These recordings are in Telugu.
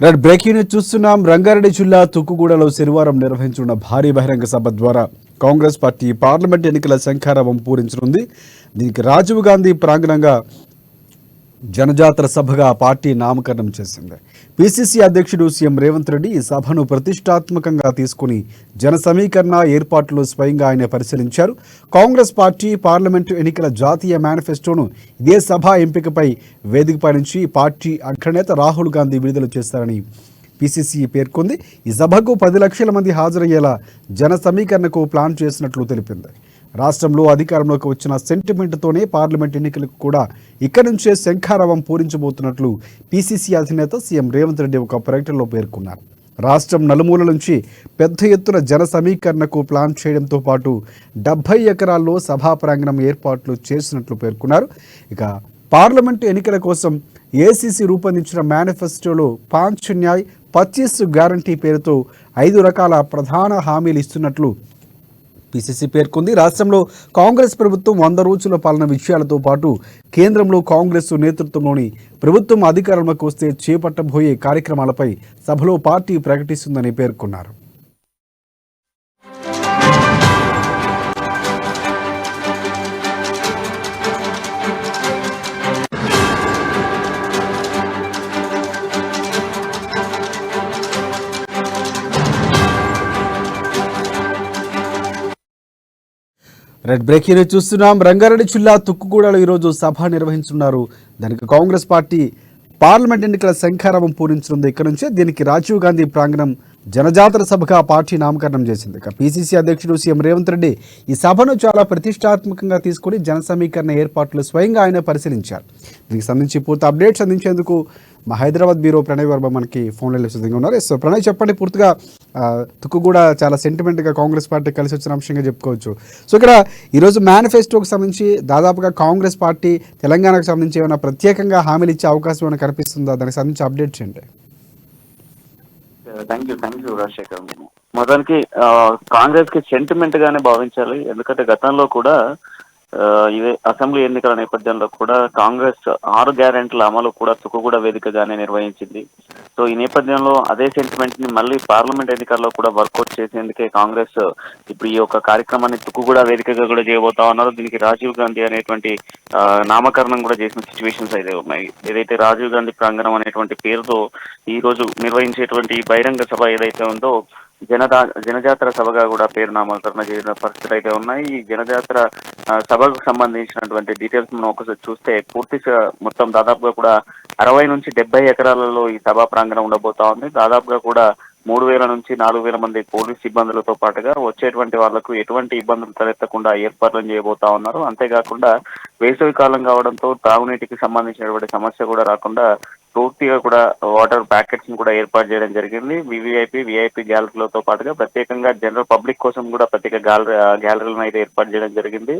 రెడ్ బ్రేకింగ్ న్యూస్ చూస్తున్నాం. రంగారెడ్డి జిల్లా తుక్కుగూడలో శనివారం నిర్వహించిన భారీ బహిరంగ సభ ద్వారా కాంగ్రెస్ పార్టీ పార్లమెంట్ ఎన్నికల శంఖారావం పూరించనుంది. దీనికి రాజీవ్ గాంధీ ప్రాంగణంగా జనజాతర సభగా ఆ పార్టీ నామకరణం చేసింది. పిసిసి అధ్యక్షుడు సీఎం రేవంత్ రెడ్డి ఈ సభను ప్రతిష్టాత్మకంగా తీసుకుని జన సమీకరణ ఏర్పాట్లు స్వయంగా ఆయన పరిశీలించారు. కాంగ్రెస్ పార్టీ పార్లమెంటు ఎన్నికల జాతీయ మేనిఫెస్టోను ఇదే సభ ఎంపికపై వేదికపై నుంచి పార్టీ అగ్రనేత రాహుల్ గాంధీ విడుదల చేస్తారని పిసిసి పేర్కొంది. ఈ సభకు 10 లక్షల మంది హాజరయ్యేలా జన సమీకరణకు ప్లాన్ చేసినట్లు తెలిపింది. రాష్ట్రంలో అధికారంలోకి వచ్చిన సెంటిమెంట్తోనే పార్లమెంట్ ఎన్నికలకు కూడా ఇక్కడి నుంచే శంఖారావం పూరించబోతున్నట్లు పిసిసి అధినేత సీఎం రేవంత్ రెడ్డి ఒక ప్రకటనలో పేర్కొన్నారు. రాష్ట్రం నలుమూల నుంచి పెద్ద ఎత్తున జన సమీకరణకు ప్లాన్ చేయడంతో పాటు 70 ఎకరాల్లో సభా ప్రాంగణం ఏర్పాట్లు చేసినట్లు పేర్కొన్నారు. ఇక పార్లమెంటు ఎన్నికల కోసం ఏసీసీ రూపొందించిన మేనిఫెస్టోలో 5 న్యాయ్ 25 గ్యారంటీ పేరుతో 5 రకాల ప్రధాన హామీలు ఇస్తున్నట్లు పిసిసి పేర్కొంది. రాష్ట్రంలో కాంగ్రెస్ ప్రభుత్వం 100 రోజుల పాలన విషయాలతో పాటు కేంద్రంలో కాంగ్రెస్ నేతృత్వంలోని ప్రభుత్వం అధికారంలోకి వస్తే చేపట్టబోయే కార్యక్రమాలపై సభలో పార్టీ ప్రకటిస్తుందని పేర్కొన్నారు. రెడ్ బ్రేకింగ్ న్యూస్ చూస్తున్నాం. రంగారెడ్డి జిల్లా తుక్కుగూడలో ఈరోజు సభ నిర్వహించున్నారు. దానికి కాంగ్రెస్ పార్టీ పార్లమెంట్ ఎన్నికల శంఖారావం పూరించనుంది. ఇక్కడ నుంచే దీనికి రాజీవ్ గాంధీ ప్రాంగణం జనజాతర సభగా పార్టీ నామకరణం చేసింది. ఇక పిసిసి అధ్యక్షుడు సీఎం రేవంత్ రెడ్డి ఈ సభను చాలా ప్రతిష్టాత్మకంగా తీసుకుని జన సమీకరణ ఏర్పాట్లు స్వయంగా ఆయన పరిశీలించారు. దీనికి సంబంధించి పూర్తి అప్డేట్స్ అందించేందుకు మా హైదరాబాద్ బ్యూరో ప్రణయ్ వర్మ మనకి ఫోన్లో సిద్ధంగా ఉన్నారు. సో ప్రణయ్, చెప్పండి, పూర్తిగా తుక్కుగూడ చాలా సెంటిమెంట్గా కాంగ్రెస్ పార్టీ కలిసి వచ్చిన అంశంగా చెప్పుకోవచ్చు. సో ఇక్కడ ఈరోజు మేనిఫెస్టోకి సంబంధించి దాదాపుగా కాంగ్రెస్ పార్టీ తెలంగాణకు సంబంధించి ఏమైనా ప్రత్యేకంగా హామీలు ఇచ్చే అవకాశం ఏమైనా కనిపిస్తుందా? దానికి సంబంధించి అప్డేట్స్ ఏంటి? Thank you Rajasekhar. మొత్తానికి కాంగ్రెస్ కి సెంటిమెంట్ గానే భావించాలి. ఎందుకంటే గతంలో కూడా ఇదే అసెంబ్లీ ఎన్నికల నేపథ్యంలో కూడా కాంగ్రెస్ 6 గ్యారెంటీల అమలు కూడా తుక్కుగూడ వేదికగానే నిర్వహించింది. సో ఈ నేపథ్యంలో అదే సెంటిమెంట్ ని మళ్ళీ పార్లమెంట్ ఎన్నికల్లో కూడా వర్కౌట్ చేసేందుకే కాంగ్రెస్ ఇప్పుడు ఈ యొక్క కార్యక్రమాన్ని తుక్కుగూడ వేదికగా కూడా చేయబోతా ఉన్నారు. దీనికి రాజీవ్ గాంధీ అనేటువంటి నామకరణం కూడా చేసిన సిచ్యువేషన్స్ అయితే ఉన్నాయి. ఏదైతే రాజీవ్ గాంధీ ప్రాంగణం అనేటువంటి పేరుతో ఈ రోజు నిర్వహించేటువంటి బహిరంగ సభ ఏదైతే ఉందో జనజాతర సభగా కూడా పేరు నామకరణ చేసిన పరిస్థితులు అయితే ఉన్నాయి. ఈ జనజాతర సభకు సంబంధించినటువంటి డీటెయిల్స్ మనం ఒకసారి చూస్తే పూర్తిగా మొత్తం దాదాపుగా కూడా 60 నుంచి 70 ఎకరాలలో ఈ సభా ప్రాంగణం ఉండబోతా ఉంది. దాదాపుగా కూడా 3000 నుంచి 4000 మంది పోలీస్ సిబ్బందులతో పాటుగా వచ్చేటువంటి వాళ్లకు ఎటువంటి ఇబ్బందులు తలెత్తకుండా ఏర్పాట్లను చేయబోతా ఉన్నారు. అంతేకాకుండా వేసవి కాలం కావడంతో తాగునీటికి సంబంధించినటువంటి సమస్య కూడా రాకుండా పూర్తిగా కూడా వాటర్ ప్యాకెట్స్ ని కూడా ఏర్పాటు చేయడం జరిగింది. విఐపి గ్యాలరీలతో పాటుగా ప్రత్యేకంగా జనరల్ పబ్లిక్ కోసం కూడా ప్రత్యేక గ్యాలరీలను అయితే ఏర్పాటు చేయడం జరిగింది.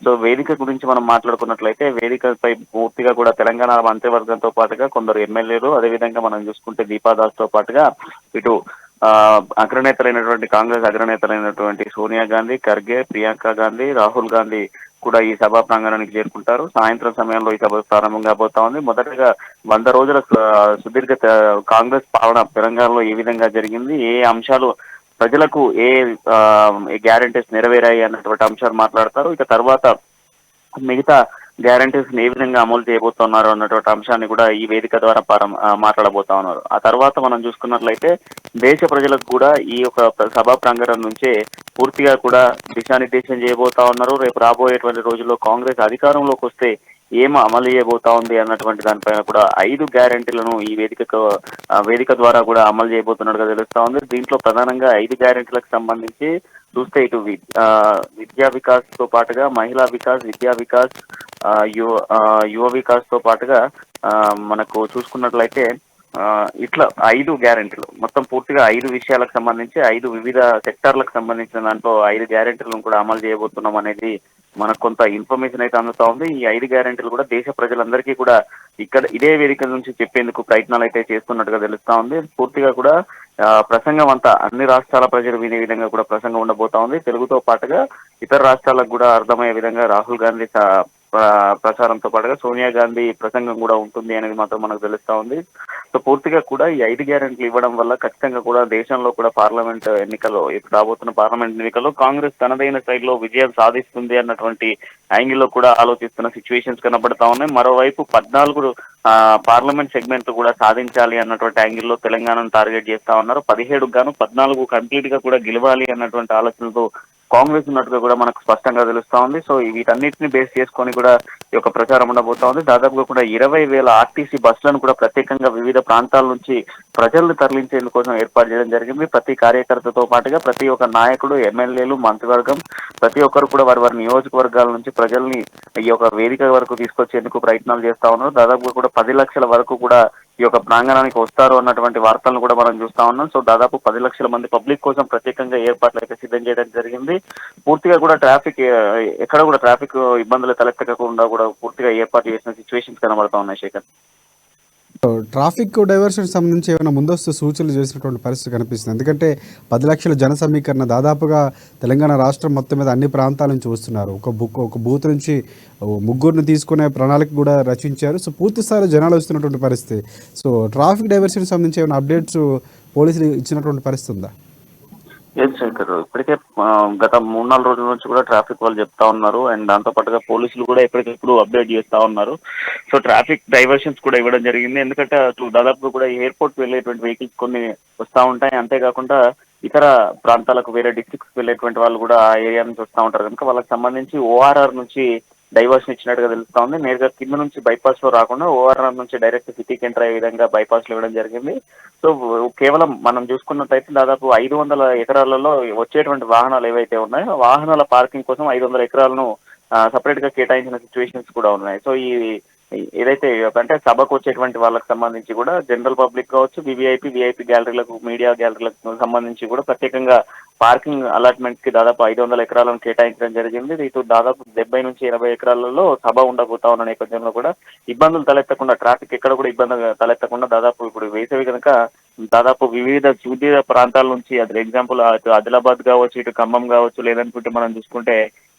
సో వేదిక గురించి మనం మాట్లాడుకున్నట్లయితే వేదికపై పూర్తిగా కూడా తెలంగాణ మంత్రివర్గంతో పాటుగా కొందరు ఎమ్మెల్యేలు, అదేవిధంగా మనం చూసుకుంటే దీపాదాస్ తో పాటుగా ఇటు అగ్రనేతలైనటువంటి కాంగ్రెస్ అగ్రనేతలైనటువంటి సోనియా గాంధీ, ఖర్గే, ప్రియాంక గాంధీ, రాహుల్ గాంధీ కూడా ఈ సభా ప్రాంగణానికి చేరుకుంటారు. సాయంత్రం సమయంలో ఈ సభ ప్రారంభం కాబోతా ఉంది. మొదటగా 100 రోజుల సుదీర్ఘ కాంగ్రెస్ పాలన తెలంగాణలో ఏ విధంగా జరిగింది, ఏ అంశాలు ప్రజలకు ఏ గ్యారెంటీస్ నెరవేరాయి అన్నటువంటి అంశాలు మాట్లాడతారు. ఇక తర్వాత మిగతా గ్యారంటీస్ ఏ విధంగా అమలు చేయబోతున్నారు అన్నటువంటి అంశాన్ని కూడా ఈ వేదిక ద్వారా మాట్లాడబోతా ఉన్నారు. ఆ తర్వాత మనం చూసుకున్నట్లయితే దేశ ప్రజలకు కూడా ఈ యొక్క సభా ప్రాంగణం నుంచే పూర్తిగా కూడా దిశానిర్దేశం చేయబోతా ఉన్నారు. రేపు రాబోయేటువంటి రోజుల్లో కాంగ్రెస్ అధికారంలోకి వస్తే ఏం అమలు చేయబోతా ఉంది అన్నటువంటి దానిపైన కూడా 5 గ్యారెంటీలను ఈ వేదిక ద్వారా కూడా అమలు చేయబోతున్నట్టుగా తెలుస్తా ఉంది. దీంట్లో ప్రధానంగా 5 గ్యారెంటీలకు సంబంధించి చూస్తే ఇటు విద్యా వికాస్ తో పాటుగా మహిళా వికాస్, విద్యా వికాస్, యువ వికాస్ తో పాటుగా మనకు చూసుకున్నట్లయితే ఇట్లా 5 గ్యారెంటీలు మొత్తం పూర్తిగా 5 విషయాలకు సంబంధించి 5 వివిధ సెక్టార్లకు సంబంధించిన దాంట్లో 5 గ్యారెంటీలను కూడా అమలు చేయబోతున్నాం అనేది మనకు కొంత ఇన్ఫర్మేషన్ అయితే అందుతా ఉంది. ఈ 5 గ్యారెంటీలు కూడా దేశ ప్రజలందరికీ కూడా ఇక్కడ ఇదే వేదిక నుంచి చెప్పేందుకు ప్రయత్నాలు అయితే చేస్తున్నట్టుగా తెలుస్తా ఉంది. పూర్తిగా కూడా ప్రసంగం అంతా అన్ని రాష్ట్రాల ప్రజలు వినే విధంగా కూడా ప్రసంగం ఉండబోతా ఉంది. తెలుగుతో పాటుగా ఇతర రాష్ట్రాలకు కూడా అర్థమయ్యే విధంగా రాహుల్ గాంధీ ప్రచారంతో పాటుగా సోనియా గాంధీ ప్రసంగం కూడా ఉంటుంది అనేది మాత్రం మనకు తెలుస్తా ఉంది. సో పూర్తిగా కూడా ఈ 5 గ్యారెంటీలు ఇవ్వడం వల్ల ఖచ్చితంగా కూడా దేశంలో కూడా పార్లమెంట్ ఎన్నికల్లో, ఇప్పుడు రాబోతున్న పార్లమెంట్ ఎన్నికల్లో కాంగ్రెస్ తనదైన శైలిలో విజయం సాధిస్తుంది అన్నటువంటి యాంగిల్లో కూడా ఆలోచిస్తున్న సిచ్యువేషన్స్ కనబడతా ఉన్నాయి. మరోవైపు 14 పార్లమెంట్ సెగ్మెంట్ కూడా సాధించాలి అన్నటువంటి యాంగిల్లో తెలంగాణను టార్గెట్ చేస్తా ఉన్నారు. 17 గాను 14 కంప్లీట్ గా కూడా గెలవాలి అన్నటువంటి ఆలోచనతో కాంగ్రెస్ ఉన్నట్టుగా కూడా మనకు స్పష్టంగా తెలుస్తా ఉంది. సో వీటన్నిటిని బేస్ చేసుకొని కూడా ఈ యొక్క ప్రచారం ఉండబోతా ఉంది. దాదాపుగా కూడా 20,000 ఆర్టీసీ బస్సులను కూడా ప్రత్యేకంగా వివిధ ప్రాంతాల నుంచి ప్రజలను తరలించేందుకోసం ఏర్పాటు చేయడం జరిగింది. ప్రతి కార్యకర్తతో పాటుగా ప్రతి ఒక్క నాయకుడు, ఎమ్మెల్యేలు, మంత్రివర్గం ప్రతి ఒక్కరు కూడా వారి వారి నియోజకవర్గాల నుంచి ప్రజల్ని ఈ యొక్క వేదిక వరకు తీసుకొచ్చేందుకు ప్రయత్నాలు చేస్తా ఉన్నారు. దాదాపుగా కూడా 10 లక్షల వరకు కూడా ఈ యొక్క ప్రాంగణానికి వస్తారు అన్నటువంటి వార్తలను కూడా మనం చూస్తా ఉన్నాం. సో దాదాపు 10 లక్షల మంది పబ్లిక్ కోసం ప్రత్యేకంగా ఏర్పాట్లు అయితే సిద్ధం చేయడం జరిగింది. పూర్తిగా కూడా ట్రాఫిక్ ఎక్కడ కూడా ట్రాఫిక్ ఇబ్బందులు తలెత్తకుండా కూడా పూర్తిగా ఏర్పాటు చేసిన సిచ్యువేషన్స్ కనబడతా ఉన్నాయి శేఖర్. ట్రాఫిక్ డైవర్షన్ సంబంధించి ఏమైనా ముందస్తు సూచనలు చేసినటువంటి పరిస్థితి కనిపిస్తుంది. ఎందుకంటే 10 లక్షల జన సమీకరణ దాదాపుగా తెలంగాణ రాష్ట్రం మొత్తం మీద అన్ని ప్రాంతాల నుంచి వస్తున్నారు. ఒక బూత్ నుంచి ముగ్గురిని తీసుకునే ప్రణాళిక కూడా రచించారు. సో పూర్తి స్థాయిలో జనాలు వస్తున్నటువంటి పరిస్థితి. సో ట్రాఫిక్ డైవర్షన్ సంబంధించి ఏమైనా అప్డేట్స్ పోలీసులు ఇచ్చినటువంటి పరిస్థితి ఉందా? ఏం శేఖర్, ఇప్పటికే గత 3-4 రోజుల నుంచి కూడా ట్రాఫిక్ వాళ్ళు చెప్తా ఉన్నారు. అండ్ దాంతో పాటుగా పోలీసులు కూడా ఎప్పటికెప్పుడు అప్డేట్ చేస్తా ఉన్నారు. సో ట్రాఫిక్ డైవర్షన్స్ కూడా ఇవ్వడం జరిగింది. ఎందుకంటే దాదాపు కూడా ఎయిర్పోర్ట్ వెళ్ళేటువంటి వెహికల్స్ కొన్ని వస్తూ ఉంటాయి. అంతేకాకుండా ఇతర ప్రాంతాలకు, వేరే డిస్ట్రిక్ట్స్ వెళ్ళేటువంటి వాళ్ళు కూడా ఆ ఏరియా నుంచి వస్తూ ఉంటారు కనుక వాళ్ళకి సంబంధించి ఓఆర్ఆర్ నుంచి డైవర్షన్ ఇచ్చినట్టుగా తెలుస్తా ఉంది. నేరుగా కింద నుంచి బైపాస్ లో రాకుండా ఓఆర్ఆర్ నుంచి డైరెక్ట్ సిటీకి ఎంటర్ అయ్యే విధంగా బైపాస్ లో ఇవ్వడం జరిగింది. సో కేవలం మనం చూసుకున్నట్టయితే దాదాపు 500 ఎకరాలలో వచ్చేటువంటి వాహనాలు ఏవైతే ఉన్నాయో వాహనాల పార్కింగ్ కోసం 500 ఎకరాలను సపరేట్ గా కేటాయించిన సిచ్యువేషన్స్ కూడా ఉన్నాయి. సో ఏదైతే అంటే సభకు వచ్చేటువంటి వాళ్ళకి సంబంధించి కూడా జనరల్ పబ్లిక్ కావచ్చు, విఐపి గ్యాలరీలకు, మీడియా గ్యాలరీలకు సంబంధించి కూడా ప్రత్యేకంగా పార్కింగ్ అలాట్మెంట్ కి దాదాపు 500 ఎకరాలను కేటాయించడం జరిగింది. ఇటు దాదాపు 70 నుంచి 80 ఎకరాలలో సభ ఉండబోతా ఉన్న నేపథ్యంలో కూడా ఇబ్బందులు తలెత్తకుండా, ట్రాఫిక్ ఎక్కడ కూడా ఇబ్బంది తలెత్తకుండా దాదాపు ఇప్పుడు వేసవి కనుక దాదాపు వివిధ ప్రాంతాల నుంచి, అది ఎగ్జాంపుల్ అటు ఆదిలాబాద్ కావచ్చు, ఇటు ఖమ్మం కావచ్చు, లేదనుకుంటే మనం చూసుకుంటే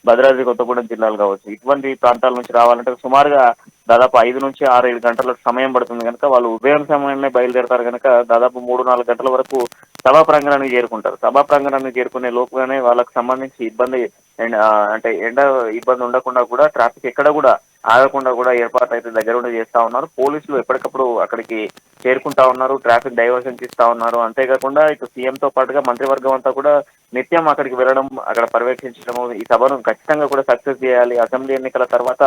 భద్రాద్రి కొత్తగూడెం జిల్లాలు కావచ్చు, ఇటువంటి ప్రాంతాల నుంచి రావాలంటే సుమారుగా దాదాపు 5 నుంచి 6-7 గంటల సమయం పడుతుంది కనుక వాళ్ళు ఉదయం సమయంలో బయలుదేరతారు కనుక దాదాపు 3-4 గంటల వరకు సభా ప్రాంగణానికి చేరుకుంటారు. సభా ప్రాంగణానికి చేరుకునే లోపుగానే వాళ్ళకి సంబంధించి ఇబ్బంది అంటే ఎండ ఇబ్బంది ఉండకుండా కూడా ట్రాఫిక్ ఎక్కడ కూడా ఆగకుండా కూడా ఏర్పాటు అయితే దగ్గరుండి చేస్తా ఉన్నారు. పోలీసులు ఎప్పటికప్పుడు అక్కడికి చేరుకుంటా ఉన్నారు, ట్రాఫిక్ డైవర్షన్ ఇస్తా ఉన్నారు. అంతేకాకుండా ఇటు సీఎంతో పాటుగా మంత్రివర్గం అంతా కూడా నిత్యం అక్కడికి వెళ్ళడం, అక్కడ పర్యవేక్షించడము, ఈ సభను ఖచ్చితంగా కూడా సక్సెస్ చేయాలి. అసెంబ్లీ ఎన్నికల తర్వాత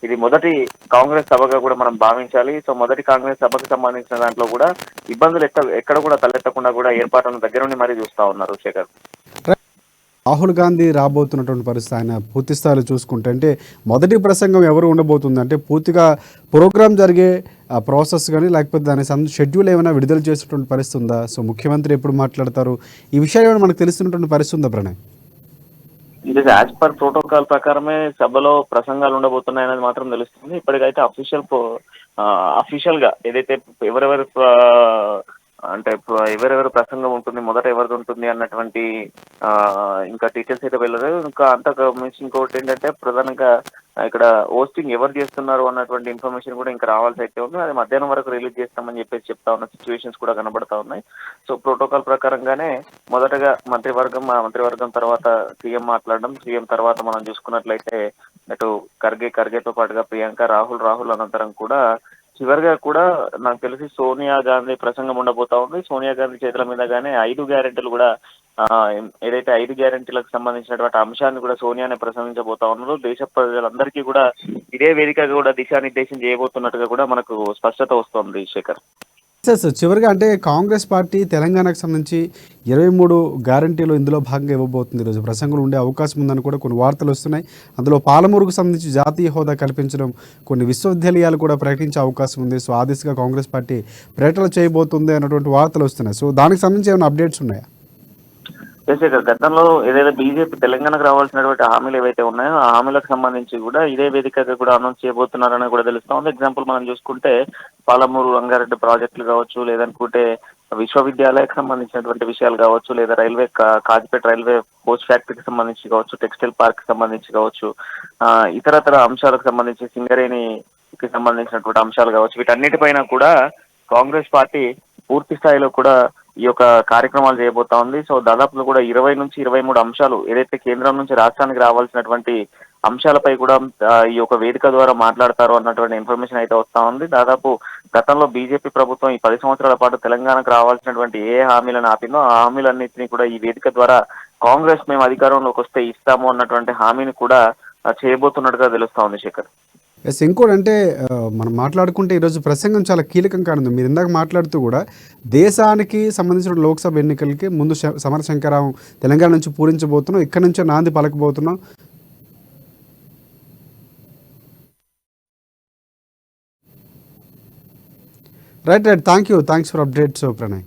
ఇది మొదటి కాంగ్రెస్ సభగా కూడా మనం భావించాలి. సో మొదటి కాంగ్రెస్ సభకు సంబంధించిన దాంట్లో కూడా ఇబ్బందులు ఎక్కడ కూడా తలెత్తకుండా కూడా ఏర్పాట్లను దగ్గరుండి మరీ చూస్తా ఉన్నారు శేఖర్. రాహుల్ గాంధీ రాబోతున్నటువంటి పరిస్థితి ఆయన పూర్తి స్థాయిలో చూసుకుంటే అంటే మొదటి ప్రసంగం ఎవరు ఉండబోతుంది అంటే పూర్తిగా ప్రోగ్రామ్ జరిగే ప్రాసెస్ కానీ లేకపోతే దానికి షెడ్యూల్ ఏమైనా విడుదల చేసేటువంటి పరిస్థితి ఉందా? సో ముఖ్యమంత్రి ఎప్పుడు మాట్లాడతారు, ఈ విషయాలు ఏమైనా మనకు తెలుస్తున్నటువంటి పరిస్థితి ఉందా ప్రణయ్? ఇది యాజ్ పర్ ప్రోటోకాల్ ప్రకారమే సభలో ప్రసంగాలు ఉండబోతున్నాయి అనేది మాత్రం తెలుస్తుంది. ఇప్పటికైతే అఫీషియల్ గా ఏదైతే ఎవరెవరు ప్రసంగం ఉంటుంది, మొదట ఎవరిది ఉంటుంది అన్నటువంటి ఇంకా డీటెయిల్స్ అయితే వెళ్ళలేదు. ఇంకా అంతకు మించి ఇంకోటి ఏంటంటే ప్రధానంగా ఇక్కడ హోస్టింగ్ ఎవరు చేస్తున్నారు అన్నటువంటి ఇన్ఫర్మేషన్ కూడా ఇంకా రావాల్సి అయితే ఉంది. అది మధ్యాహ్నం వరకు రిలీజ్ చేస్తామని చెప్పేసి చెప్తా ఉన్న సిచ్యువేషన్స్ కూడా కనబడతా ఉన్నాయి. సో ప్రోటోకాల్ ప్రకారంగానే మొదటగా మంత్రివర్గం తర్వాత సీఎం మాట్లాడడం, సీఎం తర్వాత మనం చూసుకున్నట్లయితే అటు ఖర్గేతో పాటుగా ప్రియాంక, రాహుల్ అనంతరం కూడా చివరిగా కూడా నాకు తెలిసి సోనియా గాంధీ ప్రసంగం ఉండబోతా ఉంది. సోనియా గాంధీ చేతుల మీదగానే 5 గ్యారెంటీలు కూడా ఏదైతే 5 గ్యారెంటీలకు సంబంధించినటువంటి అంశాన్ని కూడా సోనియానే ప్రసంగించబోతా ఉన్నారు. దేశ ప్రజలందరికీ కూడా ఇదే వేదికగా కూడా దిశానిర్దేశం చేయబోతున్నట్టుగా కూడా మనకు స్పష్టత వస్తోంది శేఖర్. సార్ చివరిగా అంటే కాంగ్రెస్ పార్టీ తెలంగాణకు సంబంధించి 23 గ్యారంటీలు ఇందులో భాగంగా ఇవ్వబోతుంది. ఈరోజు ప్రసంగంలో ఉండే అవకాశం ఉందని కూడా కొన్ని వార్తలు వస్తున్నాయి. అందులో పాలమూరుకు సంబంధించి జాతీయ హోదా కల్పించడం, కొన్ని విశ్వవిద్యాలయాలు కూడా ప్రకటించే అవకాశం ఉంది. సో ఆ దిశగా కాంగ్రెస్ పార్టీ ప్రకటన చేయబోతుంది అన్నటువంటి వార్తలు వస్తున్నాయి. సో దానికి సంబంధించి ఏమైనా అప్డేట్స్ ఉన్నాయా? గతంలో ఏదైతే బీజేపీ తెలంగాణకు రావాల్సినటువంటి హామీలు ఏవైతే ఉన్నాయో ఆ హామీలకు సంబంధించి కూడా ఇదే వేదికగా కూడా అనౌన్స్ చేయబోతున్నారని కూడా తెలుస్తా ఉంది. ఎగ్జాంపుల్ మనం చూసుకుంటే పాలమూరు రంగారెడ్డి ప్రాజెక్టులు కావచ్చు, లేదనుకుంటే విశ్వవిద్యాలయాలకు సంబంధించినటువంటి విషయాలు కావచ్చు, లేదా కాజిపేట రైల్వే పోస్ట్ ఫ్యాక్టరీకి సంబంధించి కావచ్చు, టెక్స్టైల్ పార్క్ కి సంబంధించి కావచ్చు, ఇతరతర అంశాలకు సంబంధించి సింగరేణికి సంబంధించినటువంటి అంశాలు కావచ్చు, వీటన్నిటిపైన కూడా కాంగ్రెస్ పార్టీ పూర్తి స్థాయిలో కూడా ఈ యొక్క కార్యక్రమాలు చేయబోతా ఉంది. సో దాదాపులో కూడా 20 నుంచి 23 అంశాలు ఏదైతే కేంద్రం నుంచి రాష్ట్రానికి రావాల్సినటువంటి అంశాలపై కూడా ఈ యొక్క వేదిక ద్వారా మాట్లాడతారు అన్నటువంటి ఇన్ఫర్మేషన్ అయితే వస్తా ఉంది. దాదాపు గతంలో బీజేపీ ప్రభుత్వం ఈ 10 సంవత్సరాల పాటు తెలంగాణకు రావాల్సినటువంటి ఏ హామీలను ఆపిందో ఆ హామీలన్నింటినీ కూడా ఈ వేదిక ద్వారా కాంగ్రెస్ మేము అధికారంలోకి వస్తే ఇస్తాము అన్నటువంటి హామీని కూడా చేయబోతున్నట్టుగా తెలుస్తా ఉంది శేఖర్. ఎస్, ఇంకోటి అంటే మనం మాట్లాడుకుంటే ఈరోజు ప్రసంగం చాలా కీలకం కానుంది. మీరు ఇందాక మాట్లాడుతూ కూడా దేశానికి సంబంధించిన లోక్సభ ఎన్నికలకి ముందు సమర శంకరావం తెలంగాణ నుంచి పూరించబోతున్నాం, ఇక్కడ నుంచే నాంది పలకబోతున్నాం. Right, thanks for updates Pranay.